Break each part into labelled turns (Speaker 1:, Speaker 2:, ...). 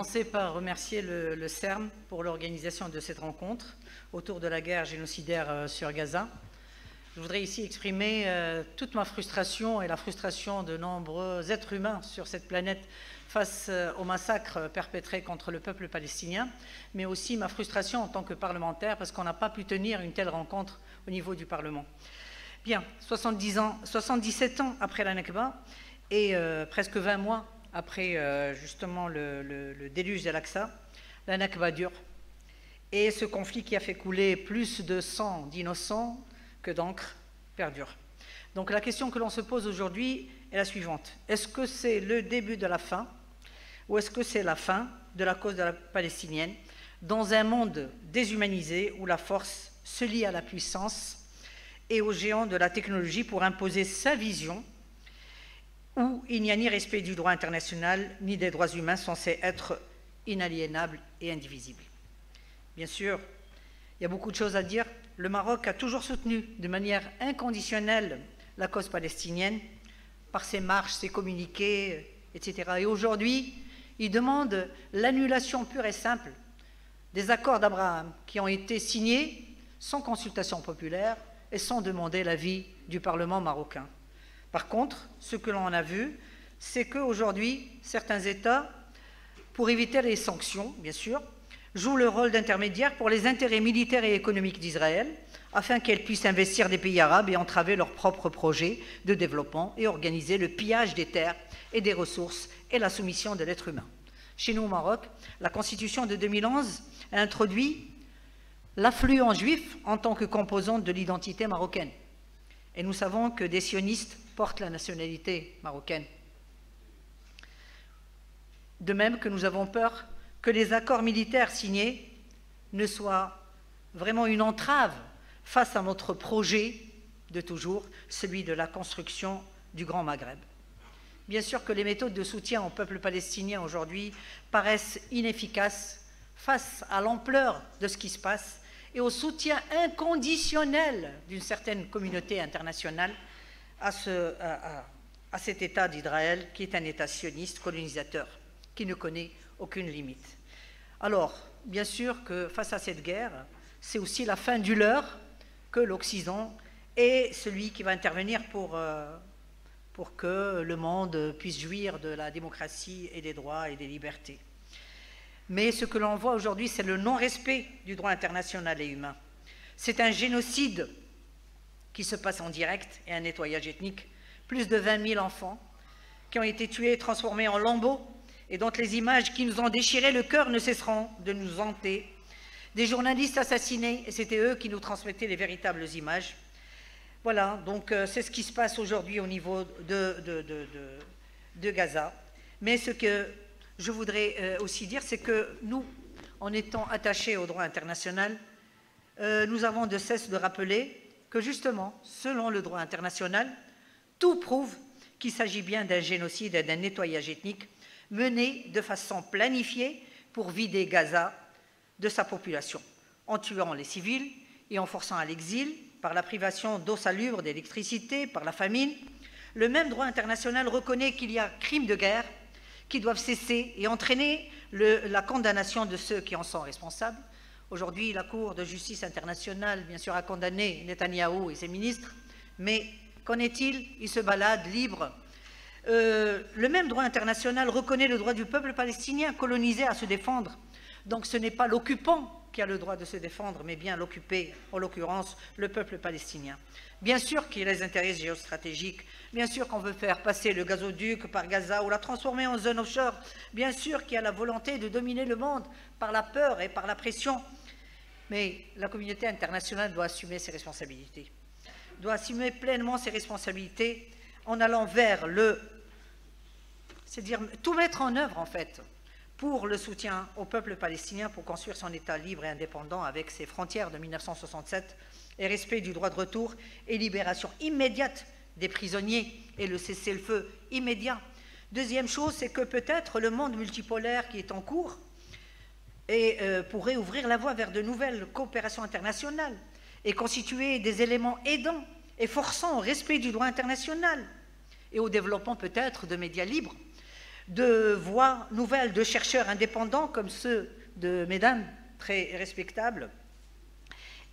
Speaker 1: commencer par remercier le CERM pour l'organisation de cette rencontre autour de la guerre génocidaire sur Gaza. Je voudrais ici exprimer toute ma frustration et la frustration de nombreux êtres humains sur cette planète face au massacre perpétré contre le peuple palestinien, mais aussi ma frustration en tant que parlementaire parce qu'on n'a pas pu tenir une telle rencontre au niveau du Parlement. Bien, 77 ans après la Nakba et presque 20 mois après justement le déluge d'Al-Aqsa, la Nakba dure. Et ce conflit qui a fait couler plus de sang d'innocents que d'encre perdure. Donc la question que l'on se pose aujourd'hui est la suivante. Est-ce que c'est le début de la fin ou est-ce que c'est la fin de la cause de la palestinienne dans un monde déshumanisé où la force se lie à la puissance et aux géants de la technologie pour imposer sa vision, où il n'y a ni respect du droit international, ni des droits humains censés être inaliénables et indivisibles. Bien sûr, il y a beaucoup de choses à dire. Le Maroc a toujours soutenu de manière inconditionnelle la cause palestinienne par ses marches, ses communiqués, etc. Et aujourd'hui, il demande l'annulation pure et simple des accords d'Abraham qui ont été signés sans consultation populaire et sans demander l'avis du Parlement marocain. Par contre, ce que l'on a vu, c'est qu'aujourd'hui, certains États, pour éviter les sanctions, bien sûr, jouent le rôle d'intermédiaire pour les intérêts militaires et économiques d'Israël, afin qu'elles puissent investir des pays arabes et entraver leurs propres projets de développement et organiser le pillage des terres et des ressources et la soumission de l'être humain. Chez nous au Maroc, la Constitution de 2011 a introduit l'affluence juif en tant que composante de l'identité marocaine. Et nous savons que des sionistes portent la nationalité marocaine. De même que nous avons peur que les accords militaires signés ne soient vraiment une entrave face à notre projet de toujours, celui de la construction du Grand Maghreb. Bien sûr que les méthodes de soutien au peuple palestinien aujourd'hui paraissent inefficaces face à l'ampleur de ce qui se passe et au soutien inconditionnel d'une certaine communauté internationale à cet État d'Israël qui est un État sioniste colonisateur qui ne connaît aucune limite. Alors, bien sûr que face à cette guerre, c'est aussi la fin du leurre que l'Occident est celui qui va intervenir pour que le monde puisse jouir de la démocratie et des droits et des libertés. Mais ce que l'on voit aujourd'hui, c'est le non-respect du droit international et humain. C'est un génocide qui se passe en direct et un nettoyage ethnique. Plus de 20 000 enfants qui ont été tués et transformés en lambeaux et dont les images qui nous ont déchiré le cœur ne cesseront de nous hanter. Des journalistes assassinés, et c'était eux qui nous transmettaient les véritables images. Voilà, donc c'est ce qui se passe aujourd'hui au niveau de Gaza. Mais ce que je voudrais aussi dire, c'est que nous, en étant attachés au droit international, nous avons de cesse de rappeler que justement, selon le droit international, tout prouve qu'il s'agit bien d'un génocide et d'un nettoyage ethnique mené de façon planifiée pour vider Gaza de sa population, en tuant les civils et en forçant à l'exil, par la privation d'eau salubre, d'électricité, par la famine. Le même droit international reconnaît qu'il y a crimes de guerre qui doivent cesser et entraîner la condamnation de ceux qui en sont responsables. Aujourd'hui, la Cour de justice internationale, bien sûr, a condamné Netanyahou et ses ministres, mais qu'en est-il? Ils se baladent libres. Le même droit international reconnaît le droit du peuple palestinien colonisé à se défendre. Donc ce n'est pas l'occupant qui a le droit de se défendre, mais bien l'occupé, en l'occurrence le peuple palestinien. Bien sûr qu'il y a les intérêts géostratégiques, bien sûr qu'on veut faire passer le gazoduc par Gaza ou la transformer en zone offshore, bien sûr qu'il y a la volonté de dominer le monde par la peur et par la pression, mais la communauté internationale doit assumer ses responsabilités, doit assumer pleinement ses responsabilités en allant vers c'est-à-dire tout mettre en œuvre en fait, pour le soutien au peuple palestinien pour construire son État libre et indépendant avec ses frontières de 1967 et respect du droit de retour et libération immédiate des prisonniers et le cessez-le-feu immédiat. Deuxième chose, c'est que peut-être le monde multipolaire qui est en cours pourrait ouvrir la voie vers de nouvelles coopérations internationales et constituer des éléments aidants et forçant au respect du droit international et au développement peut-être de médias libres. de voix nouvelles de chercheurs indépendants comme ceux de mesdames très respectables,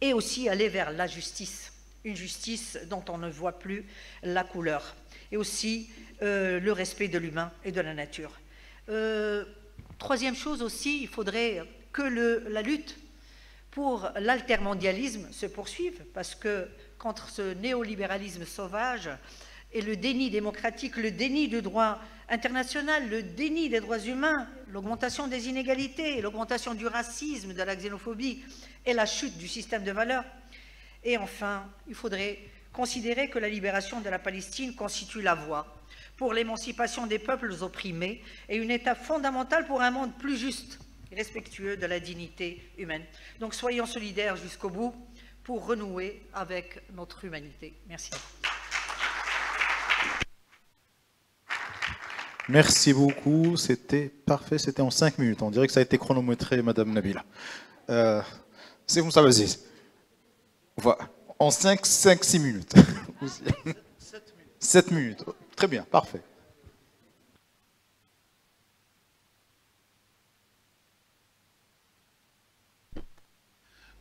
Speaker 1: et aussi aller vers la justice, une justice dont on ne voit plus la couleur, et aussi le respect de l'humain et de la nature. Troisième chose aussi, il faudrait que la lutte pour l'altermondialisme se poursuive, parce que contre ce néolibéralisme sauvage et le déni démocratique, le déni du droit international, le déni des droits humains, l'augmentation des inégalités, l'augmentation du racisme, de la xénophobie et la chute du système de valeurs. Et enfin, il faudrait considérer que la libération de la Palestine constitue la voie pour l'émancipation des peuples opprimés et une étape fondamentale pour un monde plus juste et respectueux de la dignité humaine. Donc soyons solidaires jusqu'au bout pour renouer avec notre humanité. Merci.
Speaker 2: Merci beaucoup, c'était parfait, c'était en 5 minutes. On dirait que ça a été chronométré, Madame Nabila. C'est vous, ça, vas-y. Voilà. En 5-6 minutes. 7 minutes. Très bien, parfait.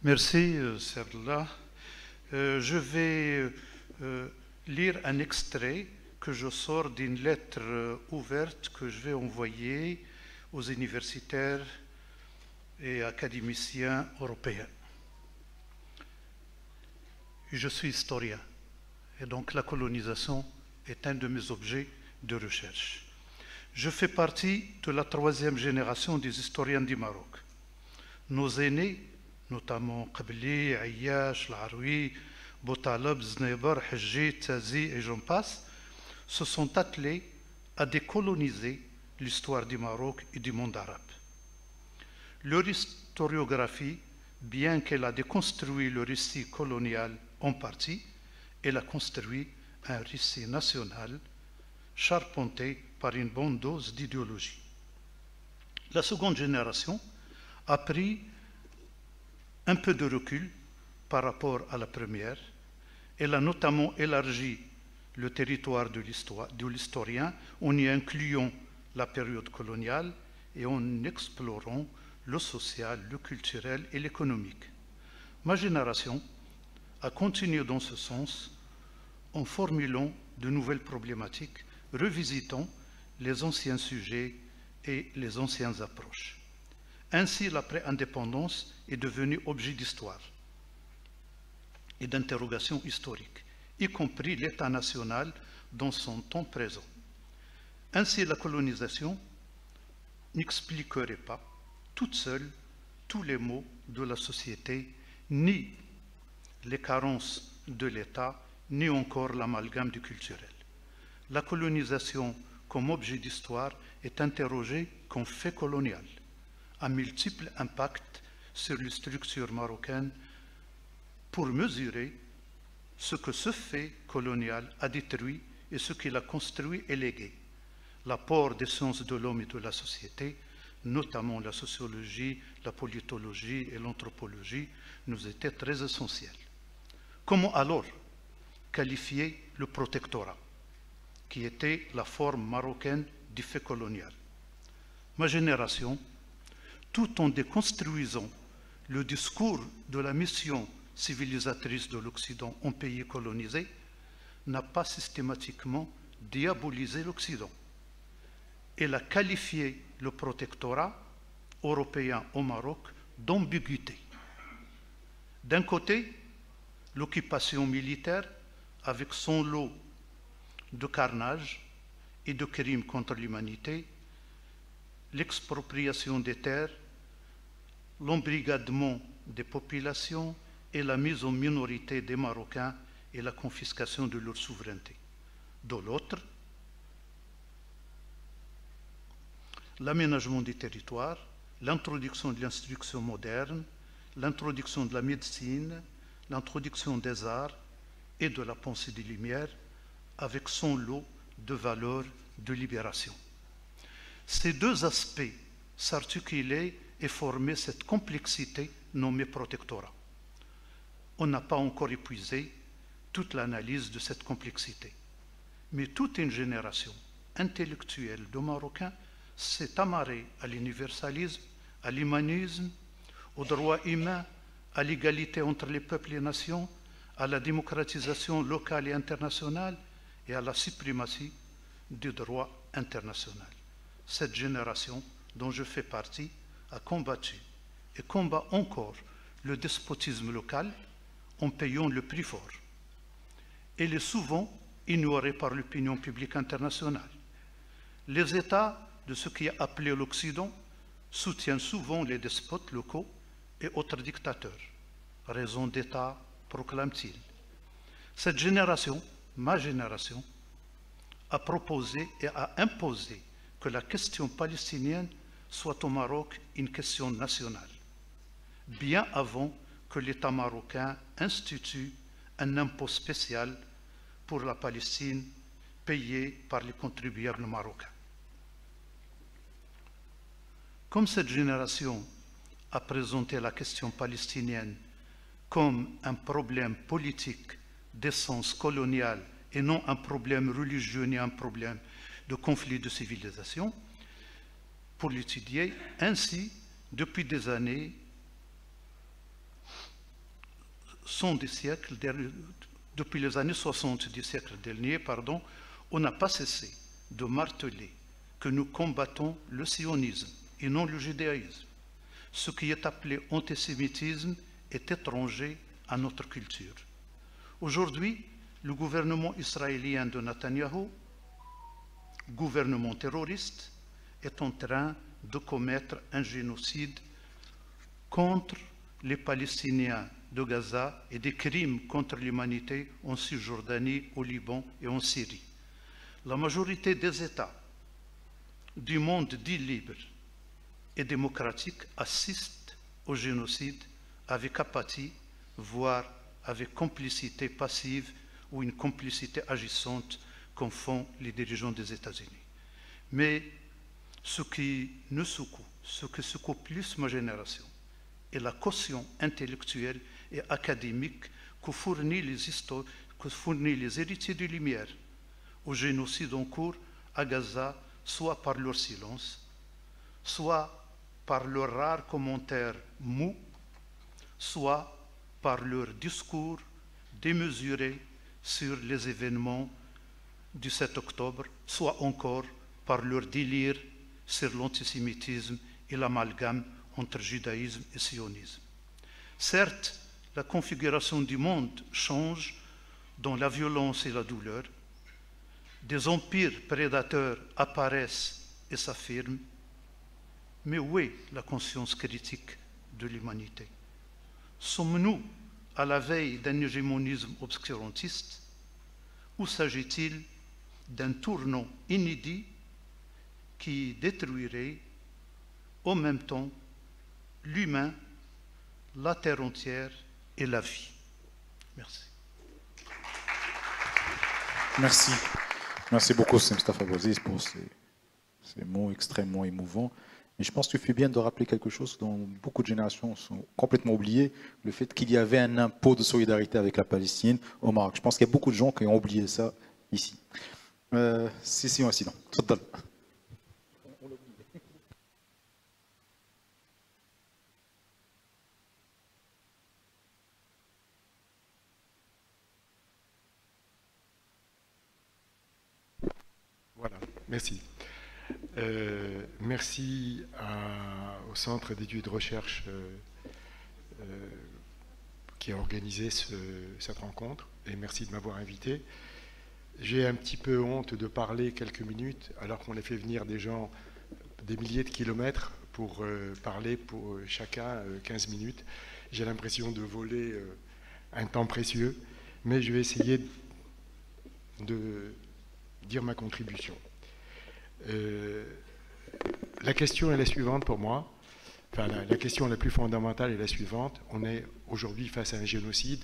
Speaker 3: Merci, Serla. Je vais lire un extrait que je sors d'une lettre ouverte que je vais envoyer aux universitaires et académiciens européens. Je suis historien, et donc la colonisation est un de mes objets de recherche. Je fais partie de la 3e génération des historiens du Maroc. Nos aînés, notamment Qabli, Ayyash, Laroui, Boutalab, Zneibar, Hajji, Tazi et j'en passe, se sont attelés à décoloniser l'histoire du Maroc et du monde arabe. Leur historiographie, bien qu'elle a déconstruit le récit colonial en partie, elle a construit un récit national charpenté par une bonne dose d'idéologie. La seconde génération a pris un peu de recul par rapport à la première. Elle a notamment élargi le territoire de l'historien en y incluant la période coloniale et en explorant le social, le culturel et l'économique. Ma génération a continué dans ce sens en formulant de nouvelles problématiques, revisitant les anciens sujets et les anciennes approches. Ainsi, l'après-indépendance est devenu objet d'histoire et d'interrogation historique, y compris l'État national dans son temps présent. Ainsi, la colonisation n'expliquerait pas toute seule tous les maux de la société, ni les carences de l'État, ni encore l'amalgame du culturel. La colonisation comme objet d'histoire est interrogée comme fait colonial, à multiples impacts sur les structures marocaines pour mesurer ce que ce fait colonial a détruit et ce qu'il a construit et légué. L'apport des sciences de l'homme et de la société, notamment la sociologie, la politologie et l'anthropologie, nous était très essentiel. Comment alors qualifier le protectorat, qui était la forme marocaine du fait colonial? Ma génération, tout en déconstruisant le discours de la mission civilisatrice de l'Occident en pays colonisé, n'a pas systématiquement diabolisé l'Occident. Elle a qualifié le protectorat européen au Maroc d'ambiguïté. D'un côté, l'occupation militaire avec son lot de carnage et de crimes contre l'humanité, l'expropriation des terres, l'embrigadement des populations et la mise en minorité des Marocains et la confiscation de leur souveraineté. De l'autre, l'aménagement des territoires, l'introduction de l'instruction moderne, l'introduction de la médecine, l'introduction des arts et de la pensée des Lumières avec son lot de valeurs de libération. Ces deux aspects s'articulaient et formaient cette complexité nommée protectorat. On n'a pas encore épuisé toute l'analyse de cette complexité, mais toute une génération intellectuel de Marocains s'est amarré à l'universalisme, à l'humanisme, aux droits humains, à l'égalité entre les peuples et nations, à la démocratisation locale et internationale et à la suprématie du droit international. Cette génération dont je fais partie a combattu et combat encore le despotisme local en payant le prix fort. Elle est souvent ignorée par l'opinion publique internationale. Les États de ce qui est appelé l'Occident soutiennent souvent les despotes locaux et autres dictateurs. Raison d'État, proclame-t-il. Cette génération, ma génération, a proposé et a imposé que la question palestinienne soit au Maroc une question nationale, bien avant que l'État marocain institue un impôt spécial pour la Palestine payé par les contribuables marocains. Comme cette génération a présenté la question palestinienne comme un problème politique d'essence coloniale et non un problème religieux ni un problème de conflit de civilisation, pour l'étudier, ainsi, depuis des années, depuis les années 60 du siècle dernier, on n'a pas cessé de marteler que nous combattons le sionisme et non le judaïsme. Ce qui est appelé antisémitisme est étranger à notre culture. Aujourd'hui, le gouvernement israélien de Netanyahou, gouvernement terroriste, est en train de commettre un génocide contre les Palestiniens de Gaza et des crimes contre l'humanité en Cisjordanie, au Liban et en Syrie. La majorité des États du monde dit libre et démocratique assistent au génocide avec apathie, voire avec complicité passive ou une complicité agissante comme font les dirigeants des États-Unis. Mais ce qui secoue plus ma génération est la caution intellectuelle et académique que fournissent les héritiers de Lumière au génocide en cours à Gaza, soit par leur silence, soit par leurs rares commentaires mous, soit par leur discours démesuré sur les événements du 7 octobre, soit encore par leur délire sur l'antisémitisme et l'amalgame entre judaïsme et sionisme. Certes, la configuration du monde change dans la violence et la douleur. Des empires prédateurs apparaissent et s'affirment. Mais où est la conscience critique de l'humanité? Sommes-nous à la veille d'un hégémonisme obscurantiste ou s'agit-il d'un tournant inédit qui détruirait en même temps l'humain, la terre entière et la vie? Merci.
Speaker 2: Merci. Merci beaucoup, Mustafa Bouaziz, pour ces mots extrêmement émouvants. Et je pense que tu fais bien de rappeler quelque chose dont beaucoup de générations sont complètement oubliées, le fait qu'il y avait un impôt de solidarité avec la Palestine au Maroc. Je pense qu'il y a beaucoup de gens qui ont oublié ça ici. Si, incident.
Speaker 4: Voilà, merci. Merci au Centre d'études de recherche qui a organisé cette rencontre, et merci de m'avoir invité. J'ai un petit peu honte de parler quelques minutes alors qu'on a fait venir des gens des milliers de kilomètres pour parler pour chacun 15 minutes. J'ai l'impression de voler un temps précieux, mais je vais essayer de dire ma contribution. La question est la suivante pour moi. Enfin, la question la plus fondamentale est la suivante. On est aujourd'hui face à un génocide.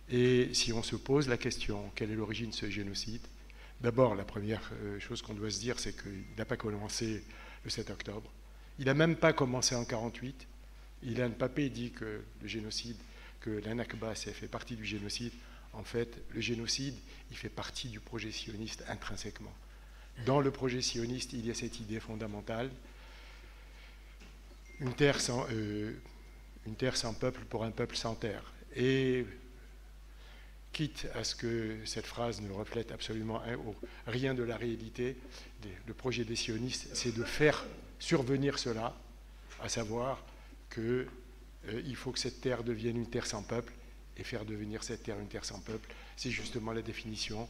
Speaker 4: Et si on se pose la question, quelle est l'origine de ce génocide? D'abord, la première chose qu'on doit se dire, c'est qu'il n'a pas commencé le 7 octobre. Il n'a même pas commencé en 1948. Ilan Pappé dit que le génocide, que la Nakba, ça fait partie du génocide. En fait, le génocide, il fait partie du projet sioniste intrinsèquement. Dans le projet sioniste, il y a cette idée fondamentale, une terre sans peuple pour un peuple sans terre. Et quitte à ce que cette phrase ne reflète absolument rien de la réalité, le projet des sionistes, c'est de faire survenir cela, à savoir qu'il faut que cette terre devienne une terre sans peuple, et faire devenir cette terre une terre sans peuple, c'est justement la définition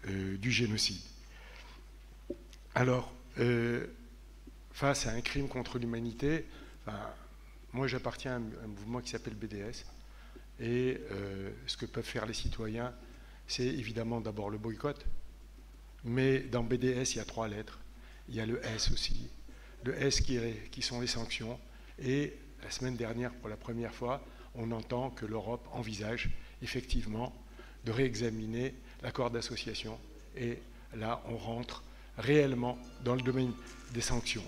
Speaker 4: du génocide. Alors, face à un crime contre l'humanité, moi j'appartiens à un mouvement qui s'appelle BDS, et ce que peuvent faire les citoyens, c'est évidemment d'abord le boycott, mais dans BDS il y a 3 lettres, il y a le S aussi, le S qui sont les sanctions, et la semaine dernière, pour la première fois, on entend que l'Europe envisage effectivement de réexaminer l'accord d'association, et là on rentre réellement dans le domaine des sanctions.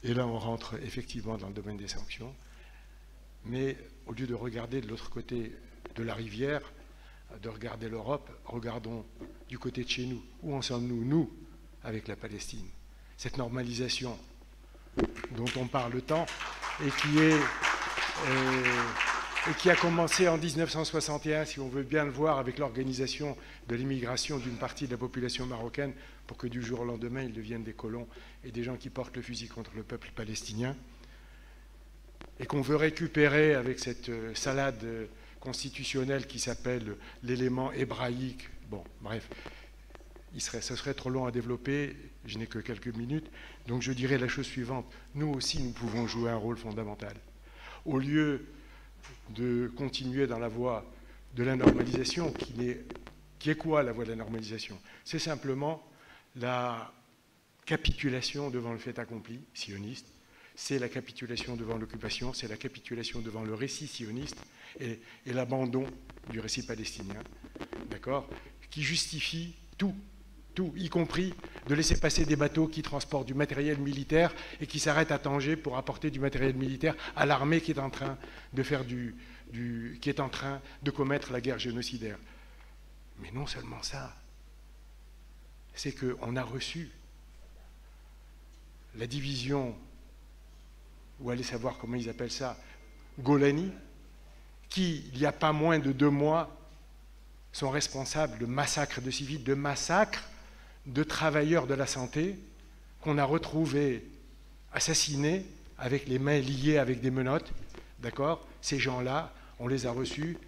Speaker 4: Et là, on rentre effectivement dans le domaine des sanctions, mais au lieu de regarder de l'autre côté de la rivière, de regarder l'Europe, regardons du côté de chez nous. Où en sommes-nous, nous, avec la Palestine? Cette normalisation dont on parle tant et qui a commencé en 1961, si on veut bien le voir, avec l'organisation de l'immigration d'une partie de la population marocaine pour que du jour au lendemain, ils deviennent des colons et des gens qui portent le fusil contre le peuple palestinien, et qu'on veut récupérer avec cette salade constitutionnelle qui s'appelle l'élément hébraïque. Bon, bref, ce serait trop long à développer, je n'ai que quelques minutes, donc je dirais la chose suivante. Nous aussi, nous pouvons jouer un rôle fondamental. Au lieu de continuer dans la voie de la normalisation, qui est quoi la voie de la normalisation? C'est simplement la capitulation devant le fait accompli sioniste, c'est la capitulation devant l'occupation, c'est la capitulation devant le récit sioniste et l'abandon du récit palestinien, d'accord, qui justifie tout, y compris de laisser passer des bateaux qui transportent du matériel militaire et qui s'arrêtent à Tanger pour apporter du matériel militaire à l'armée qui est en train de faire qui est en train de commettre la guerre génocidaire. Mais non seulement ça, c'est qu'on a reçu la division, ou allez savoir comment ils appellent ça, Golani, qui, il n'y a pas moins de 2 mois, sont responsables de massacres de civils, de massacres de travailleurs de la santé qu'on a retrouvés assassinés avec les mains liées avec des menottes, d'accord? Ces gens-là, on les a reçus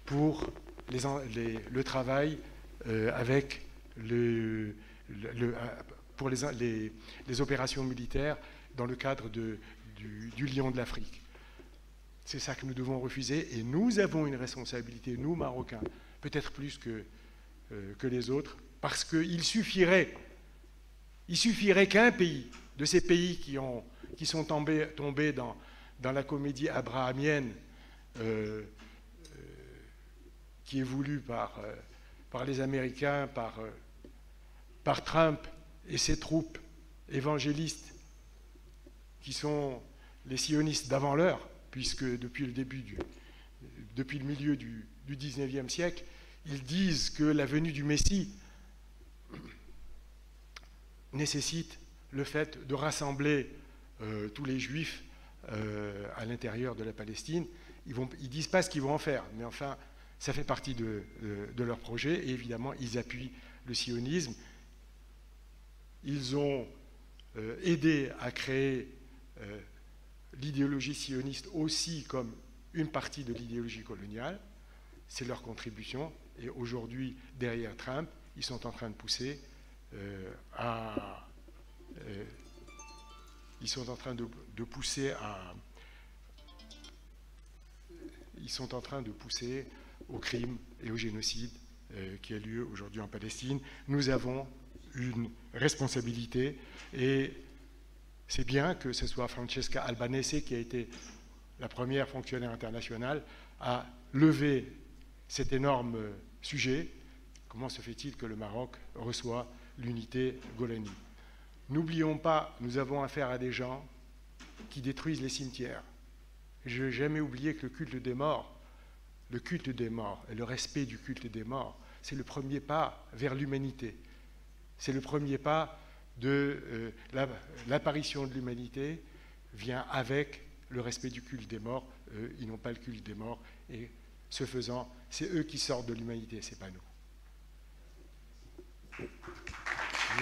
Speaker 4: pour le travail avec pour les opérations militaires dans le cadre du Lion de l'Afrique. C'est ça que nous devons refuser, et nous avons une responsabilité, nous Marocains, peut-être plus que les autres, parce qu'il suffirait qu'un pays, de ces pays qui sont tombés dans la comédie abrahamienne qui est voulue par les Américains, par Trump et ses troupes évangélistes, qui sont les sionistes d'avant l'heure, puisque depuis le milieu du XIXe siècle, ils disent que la venue du Messie nécessite le fait de rassembler tous les Juifs à l'intérieur de la Palestine. Ils ne disent pas ce qu'ils vont en faire, mais enfin, ça fait partie de leur projet, et évidemment, ils appuient le sionisme. Ils ont aidé à créer l'idéologie sioniste aussi comme une partie de l'idéologie coloniale. C'est leur contribution. Et aujourd'hui, derrière Trump, ils sont en train de pousser au crime et au génocide qui a lieu aujourd'hui en Palestine. Nous avons une responsabilité, et c'est bien que ce soit Francesca Albanese, qui a été la première fonctionnaire internationale à lever cet énorme sujet. Comment se fait-il que le Maroc reçoit l'unité Golani? N'oublions pas, nous avons affaire à des gens qui détruisent les cimetières. Je n'ai jamais oublié que le culte des morts le culte des morts et le respect du culte des morts, c'est le premier pas vers l'humanité. C'est le premier pas de l'apparition de l'humanité vient avec le respect du culte des morts. Ils n'ont pas le culte des morts et ce faisant, c'est eux qui sortent de l'humanité, c'est pas nous.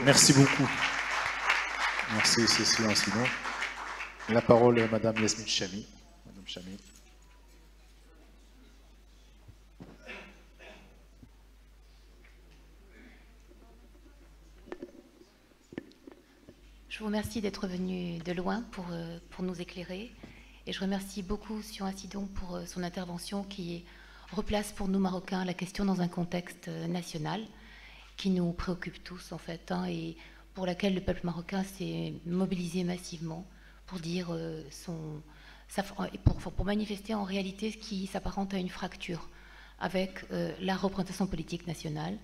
Speaker 2: Merci beaucoup. Merci Cécile Ancidon. La parole est à Madame Yasmine Chami. Madame Chami.
Speaker 5: Je vous remercie d'être venu de loin pour nous éclairer. Et je remercie beaucoup Sion Ancidon pour son intervention qui replace pour nous Marocains la question dans un contexte national qui nous préoccupe tous en fait, hein, et pour laquelle le peuple marocain s'est mobilisé massivement pour dire pour manifester en réalité ce qui s'apparente à une fracture avec la représentation politique nationale.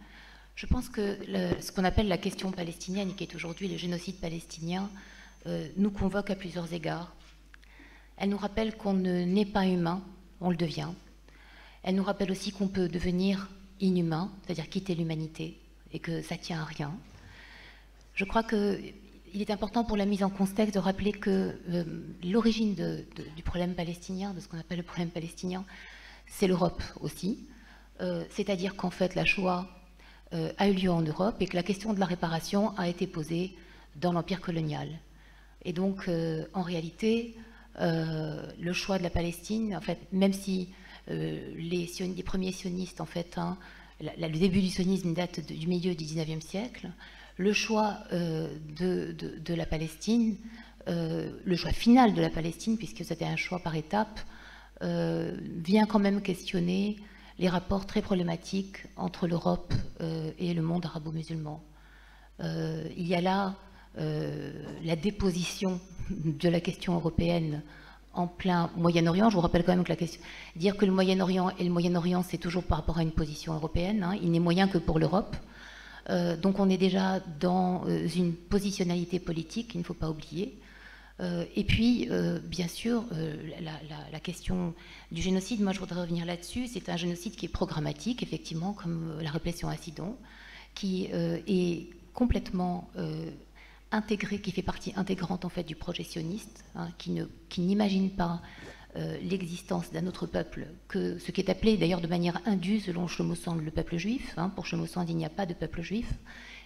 Speaker 5: Je pense que ce qu'on appelle la question palestinienne, qui est aujourd'hui le génocide palestinien, nous convoque à plusieurs égards. Elle nous rappelle qu'on n'est pas humain, on le devient. Elle nous rappelle aussi qu'on peut devenir inhumain, c'est-à-dire quitter l'humanité, et que ça ne tient à rien. Je crois qu'il est important pour la mise en contexte de rappeler que l'origine du problème palestinien, de ce qu'on appelle le problème palestinien, c'est l'Europe aussi. C'est-à-dire qu'en fait, la Shoah a eu lieu en Europe et que la question de la réparation a été posée dans l'empire colonial. Et donc, en réalité, le choix de la Palestine, en fait, même si les premiers sionistes, en fait, hein, le début du sionisme date du milieu du XIXe siècle, le choix de la Palestine, le choix final de la Palestine, puisque c'était un choix par étapes, vient quand même questionner les rapports très problématiques entre l'Europe et le monde arabo-musulman. Il y a là la déposition de la question européenne en plein Moyen-Orient. Je vous rappelle quand même que la question, dire que le Moyen-Orient et le Moyen-Orient, c'est toujours par rapport à une position européenne, hein, il n'est moyen que pour l'Europe. Donc on est déjà dans une positionnalité politique qu'il ne faut pas oublier. Et puis, bien sûr, la question du génocide, moi je voudrais revenir là-dessus, c'est un génocide qui est programmatique, effectivement, comme la répression à Sidon, qui est complètement intégré, qui fait partie intégrante en fait du projet sioniste, hein, qui n'imagine pas l'existence d'un autre peuple que ce qui est appelé d'ailleurs de manière indue selon Shlomo Sand le peuple juif. Hein, pour Shlomo Sand, il n'y a pas de peuple juif.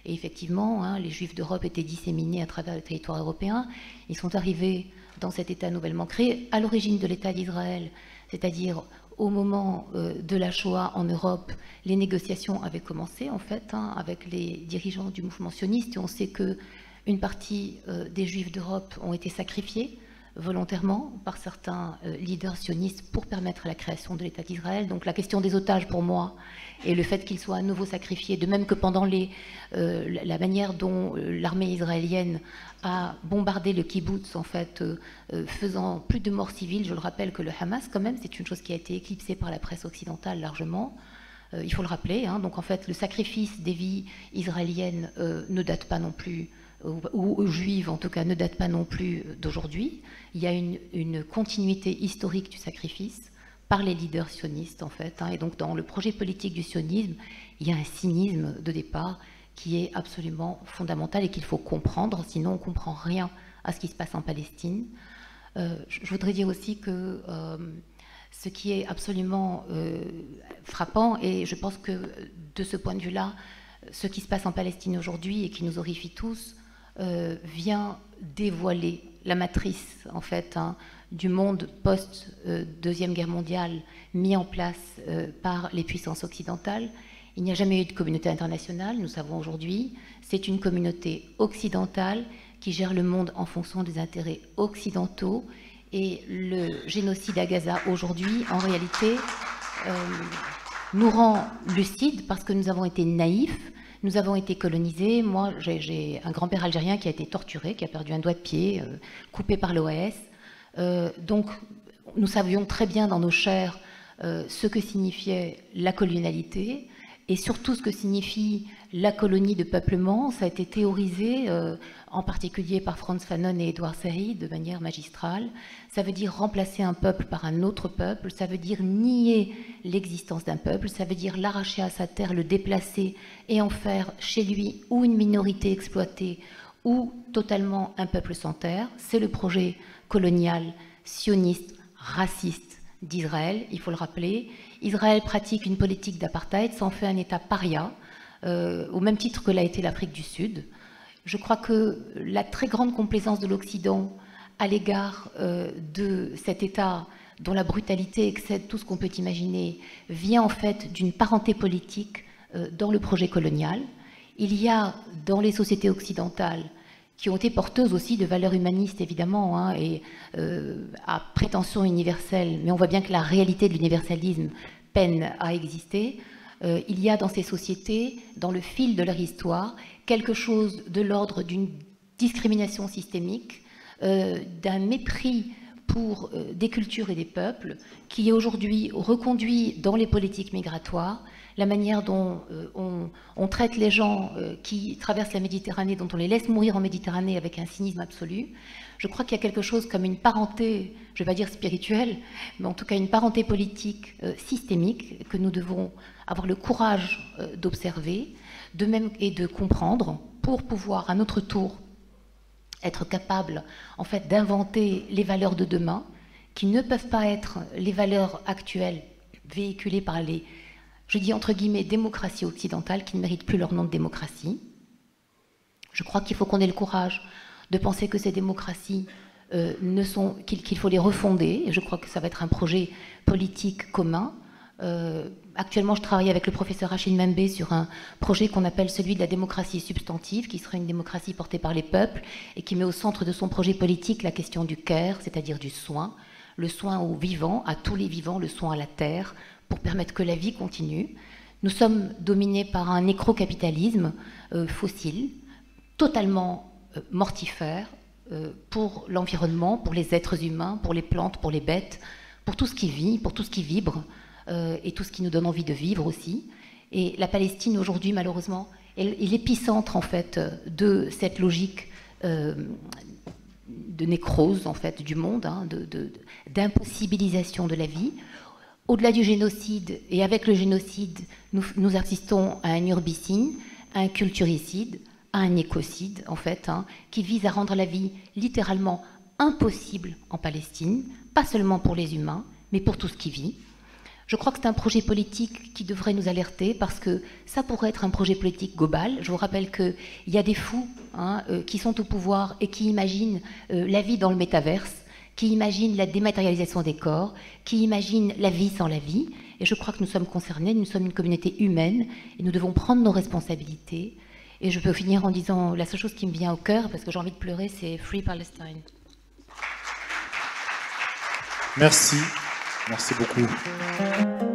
Speaker 5: Et effectivement, hein, les juifs d'Europe étaient disséminés à travers le territoire européen. Ils sont arrivés dans cet État nouvellement créé à l'origine de l'État d'Israël, c'est-à-dire au moment de la Shoah en Europe, les négociations avaient commencé en fait, hein, avec les dirigeants du mouvement sioniste. Et on sait que une partie des Juifs d'Europe ont été sacrifiés volontairement par certains leaders sionistes pour permettre la création de l'État d'Israël. Donc la question des otages pour moi et le fait qu'ils soient à nouveau sacrifiés, de même que pendant la manière dont l'armée israélienne a bombardé le kibbutz en fait, faisant plus de morts civiles. Je le rappelle que le Hamas quand même, c'est une chose qui a été éclipsée par la presse occidentale largement. Il faut le rappeler. Hein. Donc en fait, le sacrifice des vies israéliennes ne date pas non plus, ou juives en tout cas, ne date pas non plus d'aujourd'hui. Il y a une continuité historique du sacrifice par les leaders sionistes en fait. Hein. Et donc dans le projet politique du sionisme, il y a un cynisme de départ qui est absolument fondamental et qu'il faut comprendre, sinon on ne comprend rien à ce qui se passe en Palestine. Je voudrais dire aussi que ce qui est absolument frappant, et je pense que de ce point de vue-là, ce qui se passe en Palestine aujourd'hui et qui nous horrifie tous, vient dévoiler la matrice en fait, hein, du monde post-Deuxième Guerre mondiale mis en place par les puissances occidentales. Il n'y a jamais eu de communauté internationale, nous savons aujourd'hui. C'est une communauté occidentale qui gère le monde en fonction des intérêts occidentaux. Et le génocide à Gaza aujourd'hui, en réalité, nous rend lucides parce que nous avons été naïfs, nous avons été colonisés. Moi, j'ai un grand-père algérien qui a été torturé, qui a perdu un doigt de pied, coupé par l'OAS. Donc, nous savions très bien dans nos chairs ce que signifiait la colonialité. et surtout ce que signifie la colonie de peuplement. Ça a été théorisé en particulier par Frantz Fanon et Edouard Said de manière magistrale. Ça veut dire remplacer un peuple par un autre peuple, ça veut dire nier l'existence d'un peuple, ça veut dire l'arracher à sa terre, le déplacer et en faire chez lui ou une minorité exploitée ou totalement un peuple sans terre. C'est le projet colonial, sioniste, raciste d'Israël, il faut le rappeler. Israël pratique une politique d'apartheid, s'en fait un État paria, au même titre que l'a été l'Afrique du Sud. Je crois que la très grande complaisance de l'Occident à l'égard de cet État dont la brutalité excède tout ce qu'on peut imaginer vient en fait d'une parenté politique dans le projet colonial. Il y a dans les sociétés occidentales, qui ont été porteuses aussi de valeurs humanistes évidemment, hein, et à prétention universelle, mais on voit bien que la réalité de l'universalisme peine à exister. Il y a dans ces sociétés, dans le fil de leur histoire, quelque chose de l'ordre d'une discrimination systémique, d'un mépris pour des cultures et des peuples, qui est aujourd'hui reconduit dans les politiques migratoires, la manière dont on traite les gens qui traversent la Méditerranée, dont on les laisse mourir en Méditerranée avec un cynisme absolu. Je crois qu'il y a quelque chose comme une parenté, je ne vais pas dire spirituelle, mais en tout cas une parenté politique systémique que nous devons avoir le courage d'observer, de même et de comprendre, pour pouvoir à notre tour être capable en fait d'inventer les valeurs de demain, qui ne peuvent pas être les valeurs actuelles véhiculées par les, je dis entre guillemets, démocraties occidentales qui ne méritent plus leur nom de démocratie. Je crois qu'il faut qu'on ait le courage de penser que ces démocraties qu'il faut les refonder, et je crois que ça va être un projet politique commun. Actuellement, je travaille avec le professeur Achille Mbembe sur un projet qu'on appelle celui de la démocratie substantive, qui serait une démocratie portée par les peuples et qui met au centre de son projet politique la question du care, c'est-à-dire du soin, le soin aux vivants, à tous les vivants, le soin à la terre, pour permettre que la vie continue. Nous sommes dominés par un nécrocapitalisme fossile, totalement mortifère pour l'environnement, pour les êtres humains, pour les plantes, pour les bêtes, pour tout ce qui vit, pour tout ce qui vibre, et tout ce qui nous donne envie de vivre aussi. Et la Palestine aujourd'hui, malheureusement, est l'épicentre en fait de cette logique de nécrose en fait du monde, hein, d'impossibilisation de la vie. Au-delà du génocide, et avec le génocide, nous assistons à un urbicide, à un culturicide, à un écocide, en fait, hein, qui vise à rendre la vie littéralement impossible en Palestine, pas seulement pour les humains, mais pour tout ce qui vit. Je crois que c'est un projet politique qui devrait nous alerter, parce que ça pourrait être un projet politique global. Je vous rappelle qu'il y a des fous hein, qui sont au pouvoir et qui imaginent la vie dans le métaverse, qui imaginent la dématérialisation des corps, qui imaginent la vie sans la vie. Et je crois que nous sommes concernés, nous sommes une communauté humaine, et nous devons prendre nos responsabilités. Et je peux finir en disant la seule chose qui me vient au cœur, parce que j'ai envie de pleurer, c'est Free Palestine.
Speaker 2: Merci. Merci beaucoup.